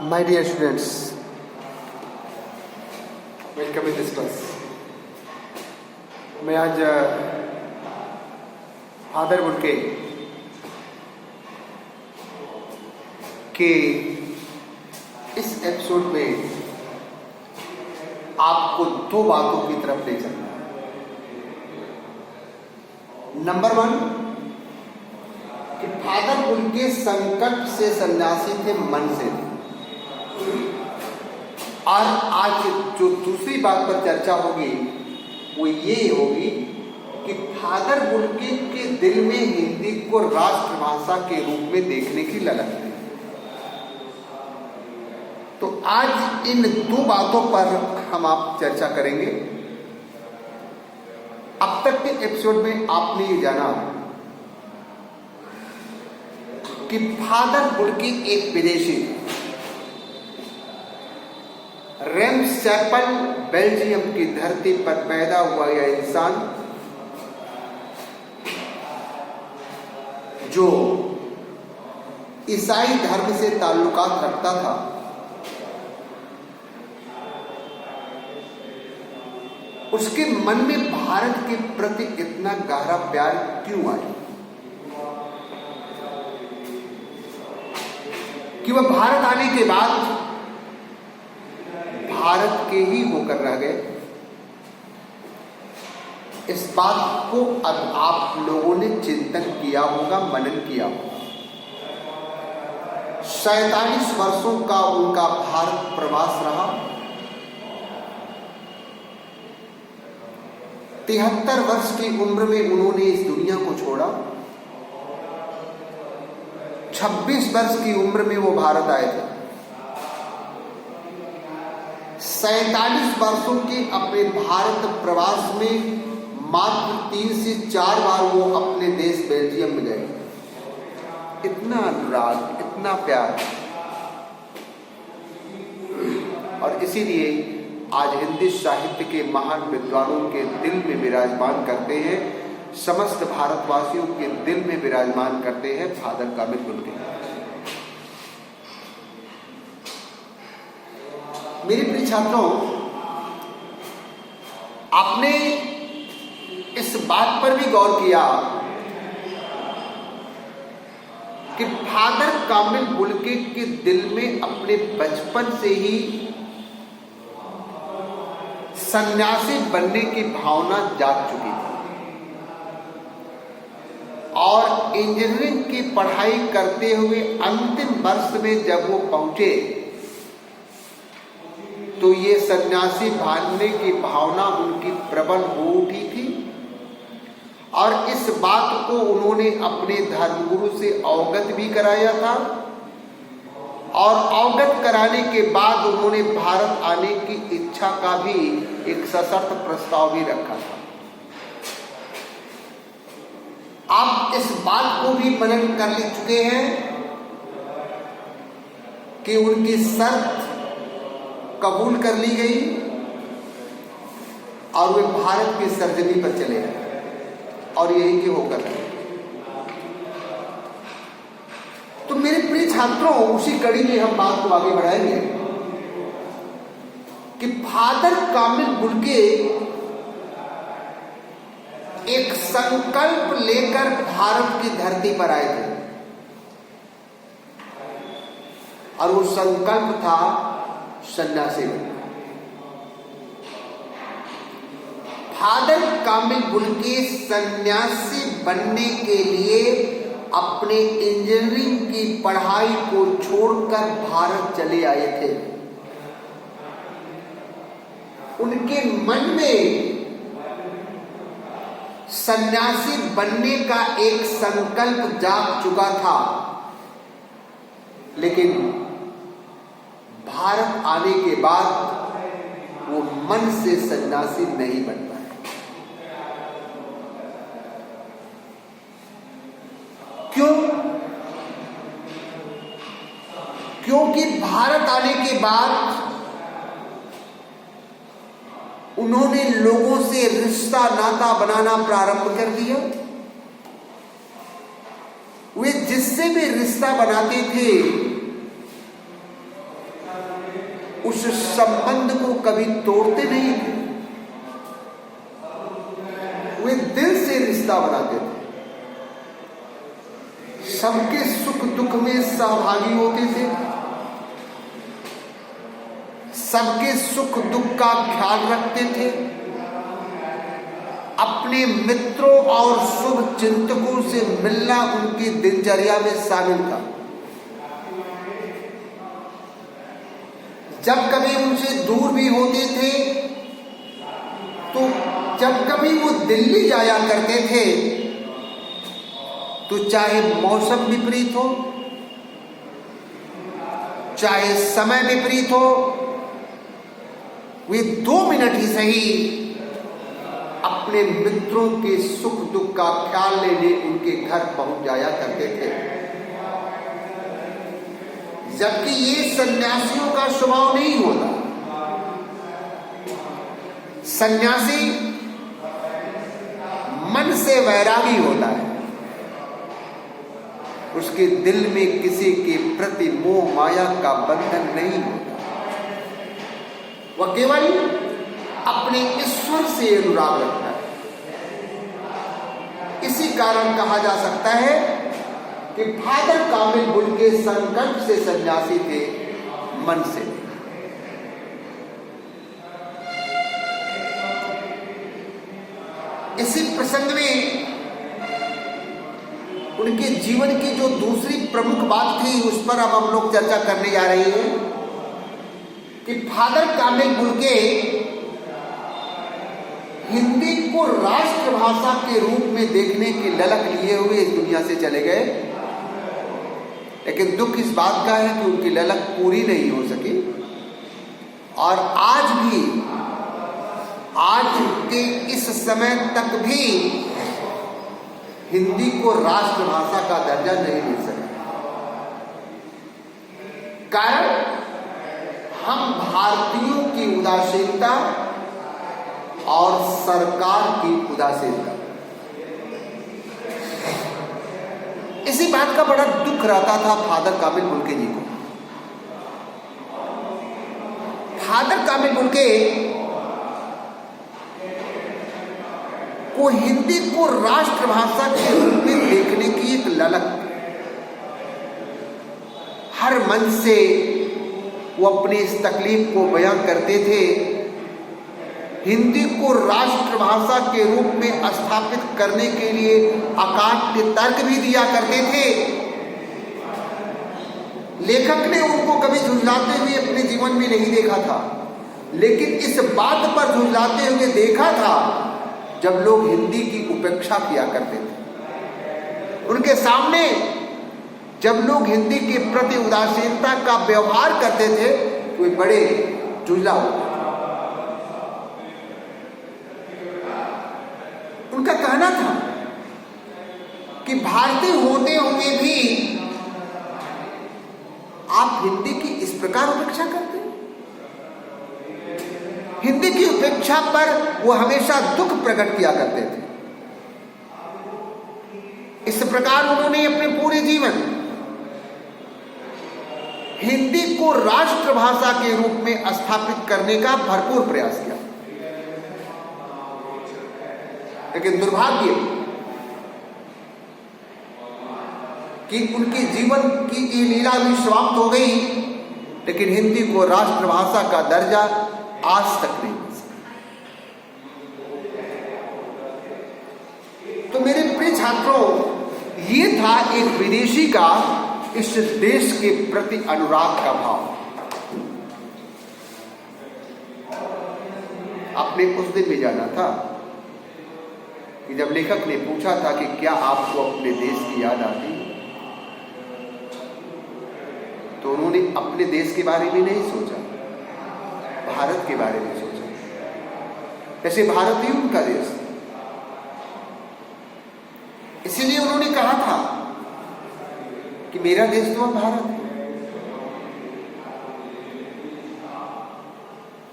My dear students, welcome in this class. मैं आज father Bulcke के इस एपिसोड में आपको दो बातों की तरफ ले चलना है। नंबर 1 कि फादर बुल्के संकल्प से सन्यासी थे, मन से। और आज जो दूसरी बात पर चर्चा होगी वो ये होगी कि फादर बुल्के के दिल में हिंदी को राष्ट्रभाषा के रूप में देखने की लगन थी। तो आज इन दो बातों पर हम आप चर्चा करेंगे। अब तक के एपिसोड में आपने ये जाना कि फादर बुल्के एक विदेशी रेम्सचैपल बेल्जियम की धरती पर पैदा हुआ यह इंसान जो ईसाई धर्म से ताल्लुकात रखता था, उसके मन में भारत के प्रति इतना गहरा प्यार क्यों आया कि वह भारत आने के बाद भारत के ही होकर रह गए। इस बात को अब आप लोगों ने चिंतन किया होगा, मनन किया होगा। 47 वर्षों का उनका भारत प्रवास रहा। 73 वर्ष की उम्र में उन्होंने इस दुनिया को छोड़ा। 26 वर्ष की उम्र में वो भारत आए थे। 47 वर्षों के अपने भारत प्रवास में मात्र 3 से 4 बार वो अपने देश बेल्जियम में गए। इतना अनुराग, इतना प्यार। और इसीलिए आज हिंदी साहित्य के महान विद्वानों के दिल में विराजमान करते हैं, समस्त भारतवासियों के दिल में विराजमान करते हैं फादर कामिल बुल्के। मेरे प्रिय छात्रों, आपने इस बात पर भी गौर किया कि फादर कामिल बुल्के के दिल में अपने बचपन से ही सन्यासी बनने की भावना जाग चुकी थी और इंजीनियरिंग की पढ़ाई करते हुए अंतिम वर्ष में जब वो पहुंचे तो ये सन्यासी बनने की भावना उनकी प्रबल हो उठी थी। और इस बात को उन्होंने अपने धर्मगुरु से अवगत भी कराया था और अवगत कराने के बाद उन्होंने भारत आने की इच्छा का भी एक सशर्त प्रस्ताव भी रखा था। आप इस बात को भी मनन कर ले चुके हैं कि उनकी शर्त कबूल कर ली गई और वे भारत की सरजमी पर चले गए और यही के होकर रहे। तो मेरे प्रिय छात्रों, उसी कड़ी में हम बात को आगे बढ़ाएंगे कि फादर कामिल बुल्के एक संकल्प लेकर भारत की धरती पर आए थे और वो संकल्प था सन्यासी बनना। फादर कामिल बुल्के सन्यासी बनने के लिए अपने इंजीनियरिंग की पढ़ाई को छोड़कर भारत चले आए थे। उनके मन में सन्यासी बनने का एक संकल्प जाग चुका था, लेकिन भारत आने के बाद वो मन से सन्यासी नहीं बन पाए। क्यों? क्योंकि भारत आने के बाद उन्होंने लोगों से रिश्ता नाता बनाना प्रारंभ कर दिया। वे जिससे भी रिश्ता बनाते थे उस संबंध को कभी तोड़ते नहीं थे, वे दिल से रिश्ता बनाते थे, सबके सुख दुख में सहभागी होते थे, सबके सुख दुख का ख्याल रखते थे, अपने मित्रों और शुभ चिंतकों से मिलना उनकी दिनचर्या में शामिल था। जब कभी उनसे दूर भी होते थे तो जब कभी वो दिल्ली जाया करते थे तो चाहे मौसम विपरीत हो, चाहे समय विपरीत हो, वे 2 मिनट ही सही अपने मित्रों के सुख दुख का ख्याल लेने उनके घर पहुंच जाया करते थे। जबकि ये सन्यासियों का स्वभाव नहीं होता। सन्यासी मन से वैरागी होता है, उसके दिल में किसी के प्रति मोह माया का बंधन नहीं होता, वह केवल अपने ईश्वर से अनुराग रखता है। इसी कारण कहा जा सकता है कि फादर कामिल बुल्के संकल्प से सन्यासी थे, मन से। इसी प्रसंग में उनके जीवन की जो दूसरी प्रमुख बात थी उस पर अब हम लोग चर्चा करने जा रहे हैं कि फादर कामिल बुल्के हिंदी को राष्ट्रभाषा के रूप में देखने की ललक लिए हुए इस दुनिया से चले गए, लेकिन दुख इस बात का है कि उनकी ललक पूरी नहीं हो सकी और आज के इस समय तक भी हिंदी को राष्ट्रभाषा का दर्जा नहीं मिल सका। कारण हम भारतीयों की उदासीनता और सरकार की उदासीनता, इसी बात का बड़ा दुख रहता था फादर कामिल बुल्के जी को। फादर कामिल बुल्के को हिंदी को राष्ट्रभाषा के रूप में देखने की एक ललक, हर मन से वो अपनी इस तकलीफ को बयां करते थे। हिंदी को राष्ट्रभाषा के रूप में स्थापित करने के लिए अकाट्य तर्क भी दिया करते थे। लेखक ने उनको कभी झुंझलाते हुए अपने जीवन में नहीं देखा था, लेकिन इस बात पर झुंझलाते हुए देखा था जब लोग हिंदी की उपेक्षा किया करते थे। उनके सामने जब लोग हिंदी के प्रति उदासीनता का व्यवहार करते थे तो वे बड़े झुंझला होते थे। उनका कहना था कि भारतीय होते हुए भी आप हिंदी की इस प्रकार उपेक्षा करते हैं। हिंदी की उपेक्षा पर वो हमेशा दुख प्रकट किया करते थे। इस प्रकार उन्होंने अपने पूरे जीवन हिंदी को राष्ट्रभाषा के रूप में स्थापित करने का भरपूर प्रयास किया, लेकिन दुर्भाग्य कि उनके जीवन की ये लीला भी समाप्त हो गई, लेकिन हिंदी को राष्ट्रभाषा का दर्जा आज तक नहीं मिल सका। तो मेरे प्रिय छात्रों, ये था एक विदेशी का इस देश के प्रति अनुराग का भाव। आपने उस दिन भी जाना था कि जब लेखक ने पूछा था कि क्या आपको अपने देश की याद आती, तो उन्होंने अपने देश के बारे में नहीं सोचा, भारत के बारे में सोचा। जैसे भारत ही उनका देश, इसीलिए उन्होंने कहा था कि मेरा देश तो भारत है।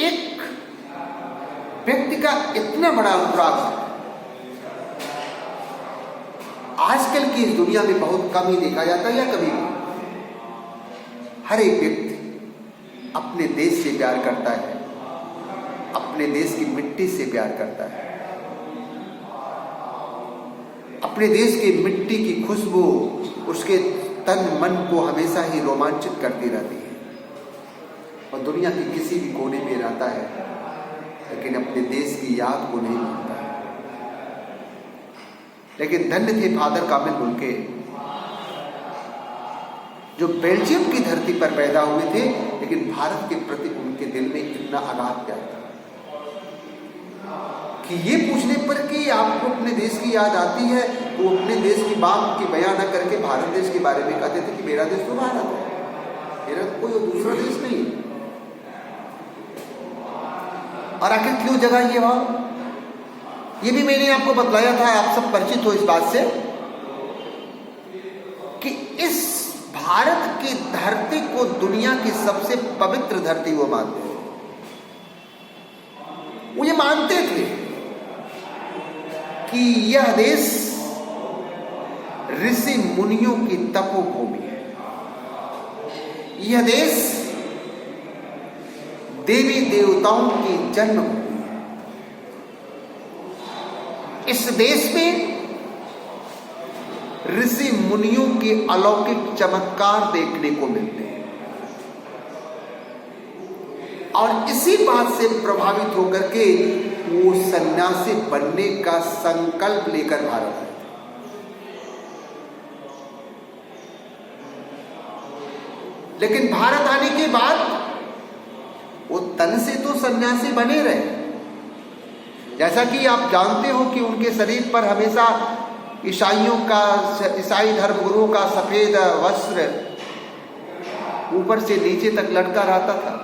एक व्यक्ति का इतना बड़ा अनुराग आजकल की इस दुनिया में बहुत कम ही देखा जाता है, या कभी भी। हर एक व्यक्ति अपने देश से प्यार करता है, अपने देश की मिट्टी से प्यार करता है, अपने देश की मिट्टी की खुशबू उसके तन मन को हमेशा ही रोमांचित करती रहती है। और दुनिया के किसी भी कोने में रहता है लेकिन अपने देश की याद को नहीं भूलता है। लेकिन धन्य थे फादर कामिल बुल्के जो बेल्जियम की धरती पर पैदा हुए थे, लेकिन भारत के प्रति उनके दिल में इतना अगाध प्यार था कि ये पूछने पर कि आपको अपने देश की याद आती है, वो अपने देश की बात की बयां न करके भारत देश के बारे में कहते थे कि मेरा देश तो भारत है, मेरा कोई दूसरा देश नहीं। और आखिर क्यों जगह ये भाव, ये भी मैंने आपको बतलाया था, आप सब परिचित हो इस बात से कि इस भारत की धरती को दुनिया की सबसे पवित्र धरती वो मानते थे। वो ये मानते थे कि यह देश ऋषि मुनियों की तपोभूमि है, यह देश देवी देवताओं की जन्मभूमि है। इस देश में ऋषि मुनियों के अलौकिक चमत्कार देखने को मिलते हैं। और इसी बात से प्रभावित होकर के वो सन्यासी बनने का संकल्प लेकर भारत आए। लेकिन भारत आने के बाद वो तन से तो सन्यासी बने रहे। जैसा कि आप जानते हो कि उनके शरीर पर हमेशा ईसाई धर्मगुरुओं का सफेद वस्त्र ऊपर से नीचे तक लटका रहता था।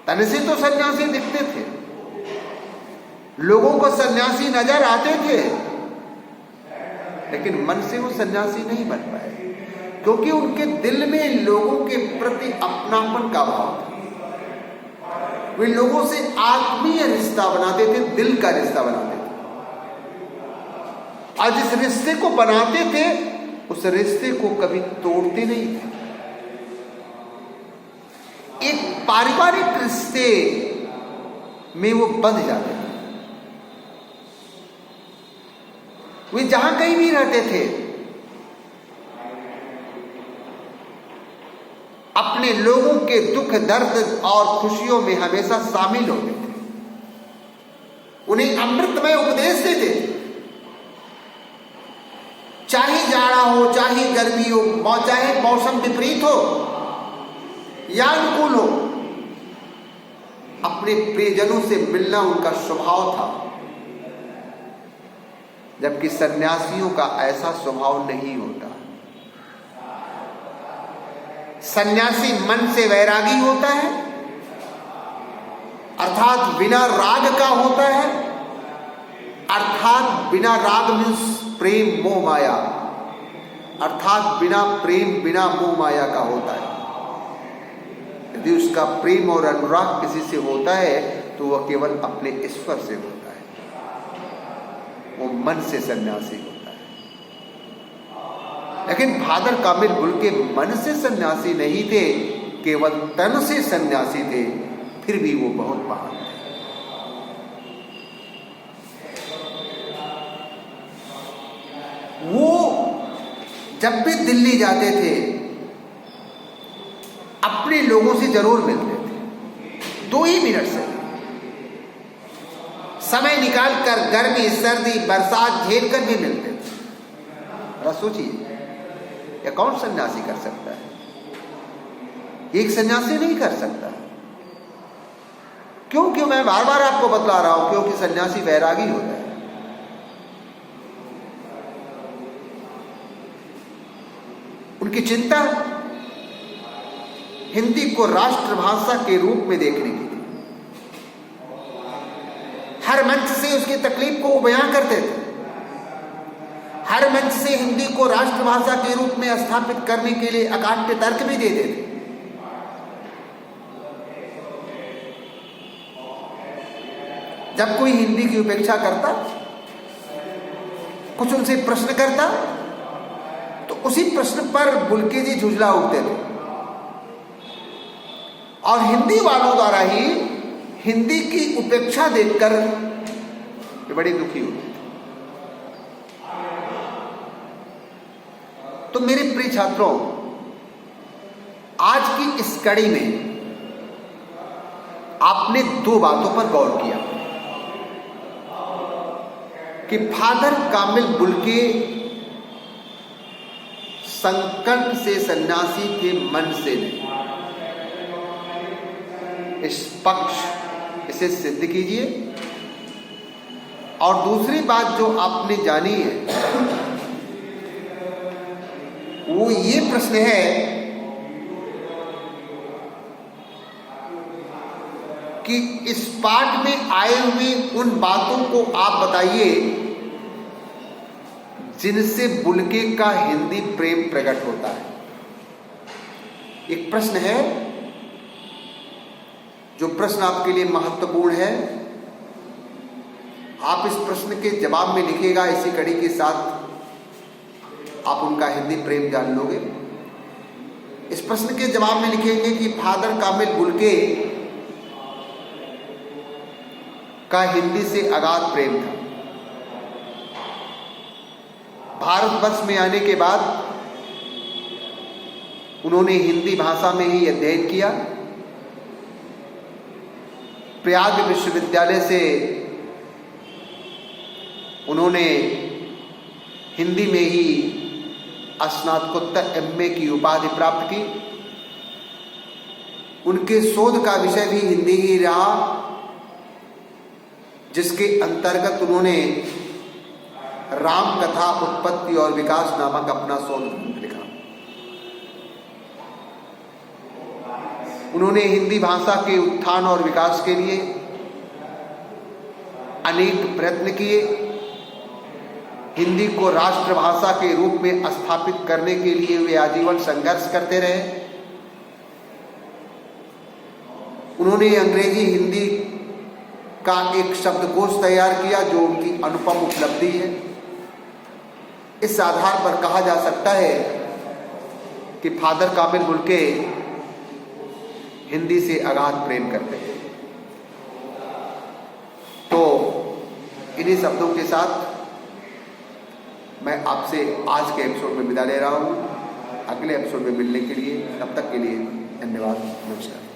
तन से तो सन्यासी दिखते थे, लोगों को सन्यासी नजर आते थे, लेकिन मन से वो सन्यासी नहीं बन पाए क्योंकि उनके दिल में लोगों के प्रति अपनापन का भाव था। वे लोगों से आत्मीय रिश्ता बनाते थे, दिल का रिश्ता बनाते थे। और जिस रिश्ते को बनाते थे उस रिश्ते को कभी तोड़ते नहीं थे। एक पारिवारिक रिश्ते में वो बंध जाते थे। वे जहां कहीं भी रहते थे अपने लोगों के दुख दर्द और खुशियों में हमेशा शामिल होते थे, उन्हें अमृतमय उपदेश देते थे। चाहे जाड़ा हो, चाहे गर्मी हो, चाहे मौसम विपरीत हो या अनुकूल हो, अपने प्रियजनों से मिलना उनका स्वभाव था। जबकि सन्यासियों का ऐसा स्वभाव नहीं होता। सन्यासी मन से वैरागी होता है, अर्थात बिना राग का होता है, अर्थात बिना राग मीन्स प्रेम मोह माया, अर्थात बिना प्रेम बिना मोह माया का होता है। यदि उसका प्रेम और अनुराग किसी से होता है तो वह केवल अपने ईश्वर से होता है, वो मन से सन्यासी होता है। लेकिन फादर कामिल बुल्के मन से सन्यासी नहीं थे, केवल तन से सन्यासी थे, फिर भी वो बहुत महान थे। वो जब भी दिल्ली जाते थे अपने लोगों से जरूर मिलते थे, 2 ही मिनट से समय निकालकर गर्मी सर्दी बरसात झेल कर भी मिलते थे। सोचिए यह कौन सन्यासी कर सकता है? एक सन्यासी नहीं कर सकता। क्यों मैं बार बार आपको बतला रहा हूं, क्योंकि सन्यासी वैरागी होता है। उनकी चिंता हिंदी को राष्ट्रभाषा के रूप में देखने की थी। हर मंच से उसकी तकलीफ को वो बयां करते थे, हर मंच से हिंदी को राष्ट्रभाषा के रूप में स्थापित करने के लिए अकाट्य तर्क भी देते थे। जब कोई हिंदी की उपेक्षा करता, कुछ उनसे प्रश्न करता, तो उसी प्रश्न पर बुल्के जी झुंझला उठते थे। और हिंदी वालों द्वारा ही हिंदी की उपेक्षा देखकर ये बड़ी दुखी होती। तो मेरे प्रिय छात्रों, आज की इस कड़ी में आपने दो बातों पर गौर किया कि फादर कामिल बुल्के संकल्प से सन्यासी के मन से नहीं। इस पक्ष इसे सिद्ध कीजिए। और दूसरी बात जो आपने जानी है वो ये प्रश्न है कि इस पाठ में आए हुए उन बातों को आप बताइए जिनसे बुल्के का हिंदी प्रेम प्रकट होता है। एक प्रश्न है, जो प्रश्न आपके लिए महत्वपूर्ण है। आप इस प्रश्न के जवाब में लिखिएगा, इसी कड़ी के साथ आप उनका हिंदी प्रेम जान लोगे। इस प्रश्न के जवाब में लिखेंगे कि फादर कामिल बुल्के का हिंदी से अगाध प्रेम था। भारतवर्ष में आने के बाद उन्होंने हिंदी भाषा में ही अध्ययन किया। प्रयाग विश्वविद्यालय से उन्होंने हिंदी में ही स्नातकोत्तर एमए की उपाधि प्राप्त की। उनके शोध का विषय भी हिंदी ही रहा, जिसके अंतर्गत उन्होंने राम कथा उत्पत्ति और विकास नामक अपना शोध ग्रंथ लिखा। उन्होंने हिंदी भाषा के उत्थान और विकास के लिए अनेक प्रयत्न किए। हिंदी को राष्ट्रभाषा के रूप में स्थापित करने के लिए वे आजीवन संघर्ष करते रहे। उन्होंने अंग्रेजी हिंदी का एक शब्दकोश तैयार किया जो उनकी अनुपम उपलब्धि है। इस आधार पर कहा जा सकता है कि फादर कामिल बुल्के हिंदी से अगाध प्रेम करते हैं। तो इन्हीं शब्दों के साथ मैं आपसे आज के एपिसोड में विदा ले रहा हूं। अगले एपिसोड में मिलने के लिए, तब तक के लिए धन्यवाद, नमस्कार।